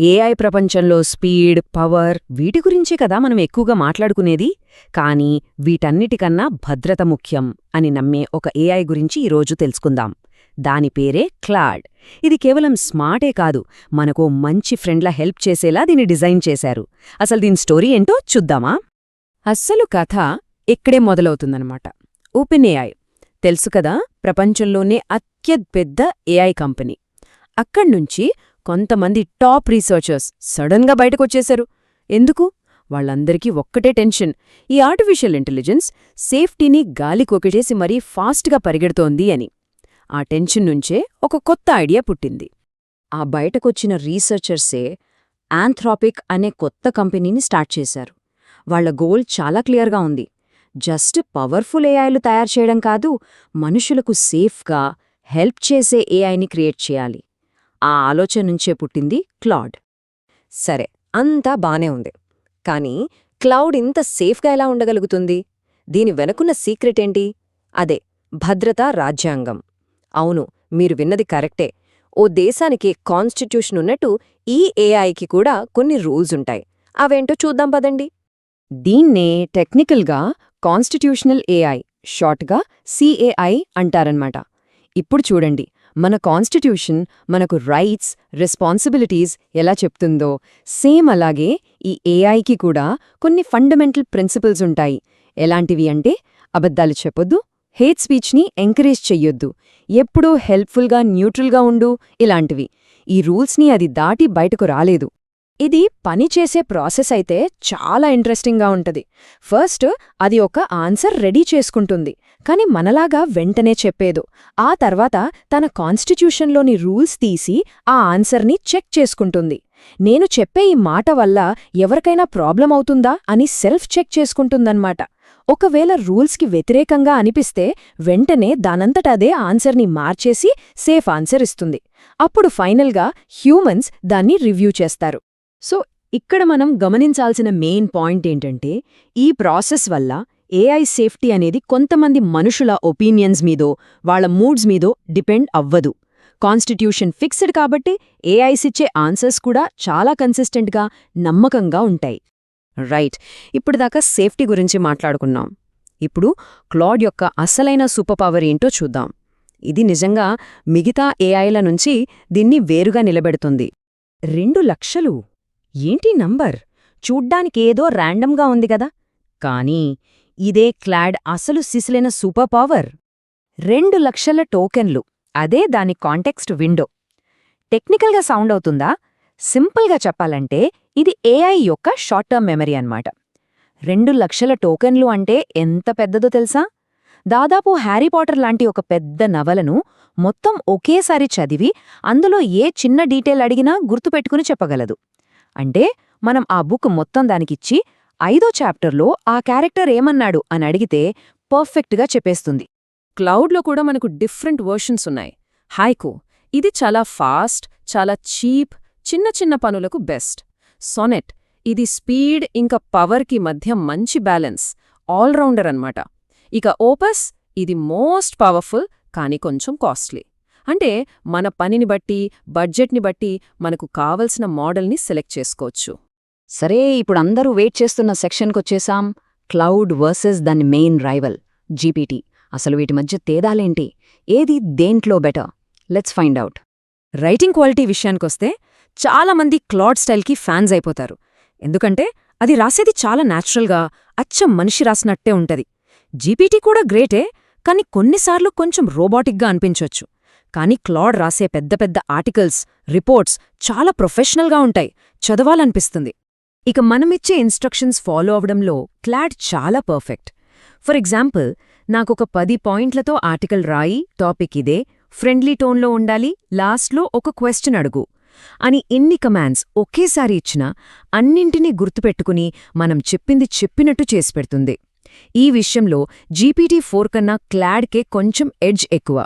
AI ప్రపంచంలో speed, power వీటి గురించే కదా మనం ఎక్కువగా మాట్లాడుకునేది. కానీ వీటన్నిటికన్నా భద్రత ముఖ్యం అని నమ్మే ఒక ఏఐ గురించి ఈరోజు తెలుసుకుందాం. దాని పేరే క్లాడ్. ఇది కేవలం స్మార్టే కాదు, మనకో మంచి ఫ్రెండ్లా హెల్ప్ చేసేలా దీన్ని డిజైన్ చేశారు. అసలు దీని స్టోరీ ఏంటో చూద్దామా? అస్సలు కథ ఇక్కడే మొదలవుతుందన్నమాట. ఓపెన్ ఏఐ తెలుసు కదా, ప్రపంచంలోనే అత్యద్పెద్ద ఏఐ కంపెనీ. అక్కడ్నుంచి కొంతమంది టాప్ రీసెర్చర్స్ సడన్గా బయటకొచ్చేశారు. ఎందుకు? వాళ్ళందరికీ ఒక్కటే టెన్షన్, ఈ ఆర్టిఫిషియల్ ఇంటెలిజెన్స్ సేఫ్టీని గాలికొకిటేసి మరీ ఫాస్ట్గా పరిగెడుతోంది అని. ఆ టెన్షన్ నుంచే ఒక కొత్త ఐడియా పుట్టింది. ఆ బయటకొచ్చిన రీసెర్చర్సే ఆంథ్రాపిక్ అనే కొత్త కంపెనీని స్టార్ట్ చేశారు. వాళ్ల గోల్ చాలా క్లియర్గా ఉంది. జస్ట్ పవర్ఫుల్ ఏఐలు తయారు చేయడం కాదు, మనుషులకు సేఫ్గా హెల్ప్ చేసే ఏఐని క్రియేట్ చేయాలి. ఆ ఆలోచన నుంచే పుట్టింది క్లాడ్. సరే, అంతా బానే ఉంది. కానీ క్లౌడ్ ఇంత సేఫ్గా ఎలా ఉండగలుగుతుంది? దీని వెనుకున్న సీక్రెట్ ఏంటి? అదే భద్రతా రాజ్యాంగం. అవును, మీరు విన్నది కరెక్టే. ఓ దేశానికి కాన్స్టిట్యూషన్ ఉన్నట్టు ఈ ఏఐకి కూడా కొన్ని రూల్స్ ఉంటాయి. అవేంటో చూద్దాం పదండి. దీన్నే టెక్నికల్గా కాన్స్టిట్యూషనల్ ఏఐ, షార్ట్గా సిఏఐ అంటారన్నమాట. ఇప్పుడు చూడండి, మన కాన్స్టిట్యూషన్ మనకు రైట్స్, రెస్పాన్సిబిలిటీస్ ఎలా చెప్తుందో, సేమ్ అలాగే ఈ ఏఐకి కూడా కొన్ని ఫండమెంటల్ ప్రిన్సిపల్స్ ఉంటాయి. ఎలాంటివి అంటే, అబద్ధాలు చెప్పొద్దు, హేట్ స్పీచ్ని ఎంకరేజ్ చెయ్యొద్దు, ఎప్పుడూ హెల్ప్ఫుల్గా న్యూట్రల్గా ఉండు, ఇలాంటివి. ఈ రూల్స్ని అది దాటి బయటకు రాలేదు. ఇది పనిచేసే ప్రాసెస్ అయితే చాలా ఇంట్రెస్టింగ్గా ఉంటది. ఫస్ట్ అది ఒక ఆన్సర్ రెడీ చేసుకుంటుంది, కాని మనలాగా వెంటనే చెప్పేదు. ఆ తర్వాత తన కాన్స్టిట్యూషన్లోని రూల్స్ తీసి ఆ ఆన్సర్ని చెక్ చేసుకుంటుంది. నేను చెప్పే ఈ మాట వల్ల ఎవరికైనా ప్రాబ్లం అవుతుందా అని సెల్ఫ్ చెక్ చేసుకుంటుందన్నమాట. ఒకవేళ రూల్స్కి వ్యతిరేకంగా అనిపిస్తే వెంటనే దానంతటదే ఆన్సర్ని మార్చేసి సేఫ్ ఆన్సర్ ఇస్తుంది. అప్పుడు ఫైనల్గా హ్యూమన్స్ దాన్ని రివ్యూ చేస్తారు. సో ఇక్కడ మనం గమనించాల్సిన మెయిన్ పాయింట్ ఏంటంటే, ఈ ప్రాసెస్ వల్ల ఏఐ సేఫ్టీ అనేది కొంతమంది మనుషుల ఒపీనియన్స్ మీదో, వాళ్ల మూడ్స్ మీదో డిపెండ్ అవ్వదు. కాన్స్టిట్యూషన్ ఫిక్స్డ్ కాబట్టి ఏఐసిచ్చే ఆన్సర్స్ కూడా చాలా కన్సిస్టెంట్గా, నమ్మకంగా ఉంటాయి. రైట్, ఇప్పుడుదాకా సేఫ్టీ గురించి మాట్లాడుకున్నాం. ఇప్పుడు క్లాడ్ యొక్క అసలైన సూపర్ పవర్ ఏంటో చూద్దాం. ఇది నిజంగా మిగతా ఏఐల నుంచి దీన్ని వేరుగా నిలబెడుతుంది. 2 లక్షలు ఏంటి నంబర్? చూడ్డానికేదో ర్యాండమ్గా ఉంది గదా, కానీ ఇదే క్లాడ్ అసలు సిసిలైన సూపర్ పవర్. 2 లక్షల టోకెన్లు, అదే దాని కాంటెక్స్ట్ విండో. టెక్నికల్గా సౌండ్ అవుతుందా? సింపుల్గా చెప్పాలంటే ఇది ఏఐ యొక్క షార్ట్ టర్మ్ మెమరీ అన్నమాట. 2 లక్షల టోకెన్లు అంటే ఎంత పెద్దదో తెలుసా? దాదాపు హ్యారీ పాటర్ లాంటి ఒక పెద్ద నవలను మొత్తం ఒకేసారి చదివి అందులో ఏ చిన్న డీటెయిల్ అడిగినా గుర్తుపెట్టుకుని చెప్పగలదు. అంటే మనం ఆ బుక్ మొత్తం దానికిచ్చి 5వ చాప్టర్లో ఆ క్యారెక్టర్ ఏమన్నాడు అని అడిగితే పర్ఫెక్ట్గా చెప్పేస్తుంది. క్లౌడ్లో కూడా మనకు డిఫరెంట్ వర్షన్స్ ఉన్నాయి. హైకో, ఇది చాలా ఫాస్ట్, చాలా చీప్, చిన్న చిన్న పనులకు బెస్ట్. సోనెట్, ఇది స్పీడ్ ఇంకా పవర్కి మధ్య మంచి బ్యాలెన్స్, ఆల్రౌండర్ అన్నమాట. ఇక ఓపస్, ఇది మోస్ట్ పవర్ఫుల్ కానీ కొంచెం కాస్ట్లీ. అంటే మన పనిని బట్టి, బడ్జెట్ని బట్టి మనకు కావలసిన మోడల్ని సెలెక్ట్ చేసుకోవచ్చు. సరే, ఇప్పుడు అందరూ వెయిట్ చేస్తున్న సెక్షన్కొచ్చేసాం. క్లౌడ్ వర్సెస్ దాని మెయిన్ రైవల్ జీపీటీ. అసలు వీటి మధ్య తేడాలేంటి? ఏది దేంట్లో better? Let's find out. Writing quality విషయానికొస్తే చాలామంది క్లాడ్ స్టైల్కి ఫ్యాన్స్ అయిపోతారు. ఎందుకంటే అది రాసేది చాలా న్యాచురల్గా, అచ్చం మనిషి రాసినట్టే ఉంటది. జీపీటీ కూడా గ్రేటే, కానీ కొన్నిసార్లు కొంచెం రోబోటిక్గా అనిపించొచ్చు. కానీ క్లాడ్ రాసే పెద్ద పెద్ద ఆర్టికల్స్, రిపోర్ట్స్ చాలా ప్రొఫెషనల్గా ఉంటాయి, చదవాలనిపిస్తుంది. ఇక మనమిచ్చే ఇన్స్ట్రక్షన్స్ ఫాలో అవడంలో క్లాడ్ చాలా పర్ఫెక్ట్. ఫర్ ఎగ్జాంపుల్, నాకొక 10 పాయింట్లతో ఆర్టికల్ రాయి, టాపిక్ ఇదే, ఫ్రెండ్లీ టోన్లో ఉండాలి, లాస్ట్లో ఒక క్వశ్చన్ అడుగు అని ఇన్ని కమాండ్స్ ఒకేసారి ఇచ్చినా అన్నింటినీ గుర్తుపెట్టుకుని మనం చెప్పింది చెప్పినట్టు చేసి పెడుతుంది. ఈ విషయంలో GPT-4 కన్నా క్లాడ్కే కొంచెం ఎడ్జ్ ఎక్కువ.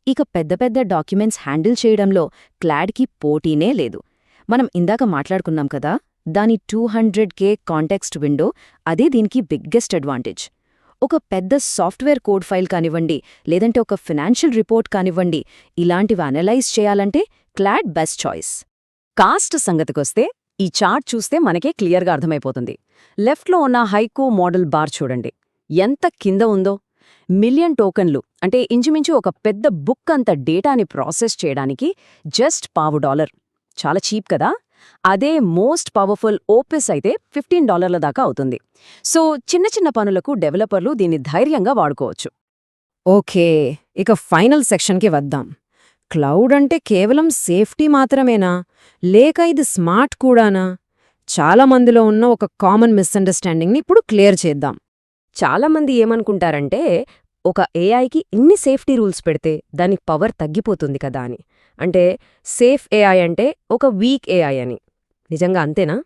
ఇక పెద్ద పెద్ద డాక్యుమెంట్స్ హ్యాండిల్ చేయడంలో క్లాడ్కి పోటీనే లేదు. మనం ఇందాక మాట్లాడుకున్నాం కదా, దాని 200K కాంటెక్స్ట్ విండో, అదే దీనికి బిగ్గెస్ట్ అడ్వాంటేజ్. ఒక పెద్ద సాఫ్ట్వేర్ కోడ్ ఫైల్ కానివ్వండి, లేదంటే ఒక ఫినాన్షియల్ రిపోర్ట్ కానివ్వండి, ఇలాంటివి అనలైజ్ చేయాలంటే క్లాడ్ బెస్ట్ చాయిస్. కాస్ట్ సంగతికొస్తే ఈ చార్ట్ చూస్తే మనకే క్లియర్గా అర్థమైపోతుంది. లెఫ్ట్లో ఉన్న హైకూ మోడల్ బార్ చూడండి, ఎంత కింద ఉందో. మిలియన్ టోకన్లు అంటే ఇంచుమించు ఒక పెద్ద బుక్ అంత డేటాని ప్రాసెస్ చేయడానికి జస్ట్ $1. చాలా చీప్ కదా. అదే మోస్ట్ పవర్ఫుల్ ఓపెస్ అయితే $15 దాకా అవుతుంది. సో చిన్న చిన్న పనులకు డెవలపర్లు దీన్ని ధైర్యంగా వాడుకోవచ్చు. ఓకే, ఇక ఫైనల్ సెక్షన్కి వద్దాం. క్లౌడ్ అంటే కేవలం సేఫ్టీ మాత్రమేనా, లేక ఇది స్మార్ట్ కూడానా? చాలా మందిలో ఉన్న ఒక కామన్ మిస్అండర్స్టాండింగ్ని ఇప్పుడు క్లియర్ చేద్దాం. చాలామంది ఏమనుకుంటారంటే ఒక ఏఐకి ఇన్ని సేఫ్టీ రూల్స్ పెడితే దాని పవర్ తగ్గిపోతుంది కదా అని. అంటే సేఫ్ ఏఐ అంటే ఒక వీక్ ఏఐ అని. నిజంగా అంతేనా?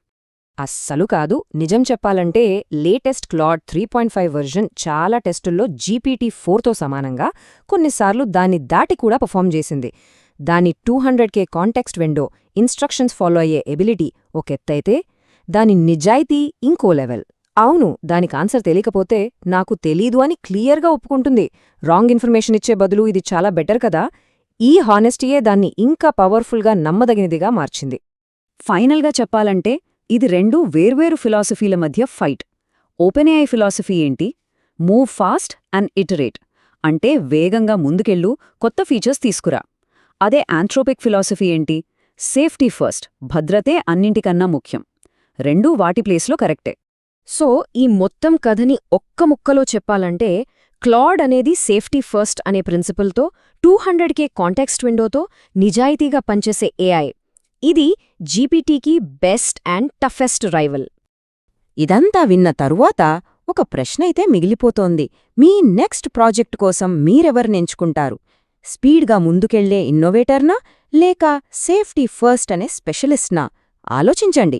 అస్సలు కాదు. నిజం చెప్పాలంటే లేటెస్ట్ క్లాడ్ 3.5 వెర్షన్ చాలా టెస్టుల్లో GPT-4తో సమానంగా, కొన్నిసార్లు దాన్ని దాటి కూడా పర్ఫామ్ చేసింది. దాని 200K context window, instructions follow అయ్యే ఎబిలిటీ ఒక ఎత్తైతే, దాని నిజాయితీ ఇంకో లెవెల్. అవును, దానికి ఆన్సర్ తెలియకపోతే నాకు తెలీదు అని క్లియర్గా ఒప్పుకుంటుంది. రాంగ్ ఇన్ఫర్మేషన్ ఇచ్చే బదులు ఇది చాలా బెటర్ కదా. ఈ హానెస్టీయే దాన్ని ఇంకా పవర్ఫుల్గా నమ్మదగినదిగా మార్చింది. ఫైనల్గా చెప్పాలంటే ఇది రెండు వేర్వేరు ఫిలాసఫీల మధ్య ఫైట్. ఓపెన్ఏఐ ఫిలాసఫీ ఏంటి? మూవ్ ఫాస్ట్ అండ్ ఇటరేట్, అంటే వేగంగా ముందుకెళ్ళు, కొత్త ఫీచర్స్ తీసుకురా. అదే ఆంథ్రోపిక్ ఫిలాసఫీ ఏంటి? సేఫ్టీ ఫస్ట్, భద్రతే అన్నింటికన్నా ముఖ్యం. రెండూ వాటి ప్లేస్లో కరెక్టే. సో ఈ మొత్తం కథని ఒక్క ముక్కలో చెప్పాలంటే క్లాడ్ అనేది సేఫ్టీ ఫస్ట్ అనే ప్రిన్సిపల్తో 200K కాంటెక్స్ట్ విండోతో నిజాయితీగా పనిచేసే ఏఐ. ఇది జీపీటీకి బెస్ట్ అండ్ టఫెస్ట్ రైవల్. ఇదంతా విన్న తరువాత ఒక ప్రశ్నైతే మిగిలిపోతోంది. మీ నెక్స్ట్ ప్రాజెక్ట్ కోసం మీరెవర్నెంచుకుంటారు? స్పీడ్గా ముందుకెళ్లే ఇన్నోవేటర్నా, లేక సేఫ్టీ ఫస్ట్ అనే స్పెషలిస్ట్నా? ఆలోచించండి.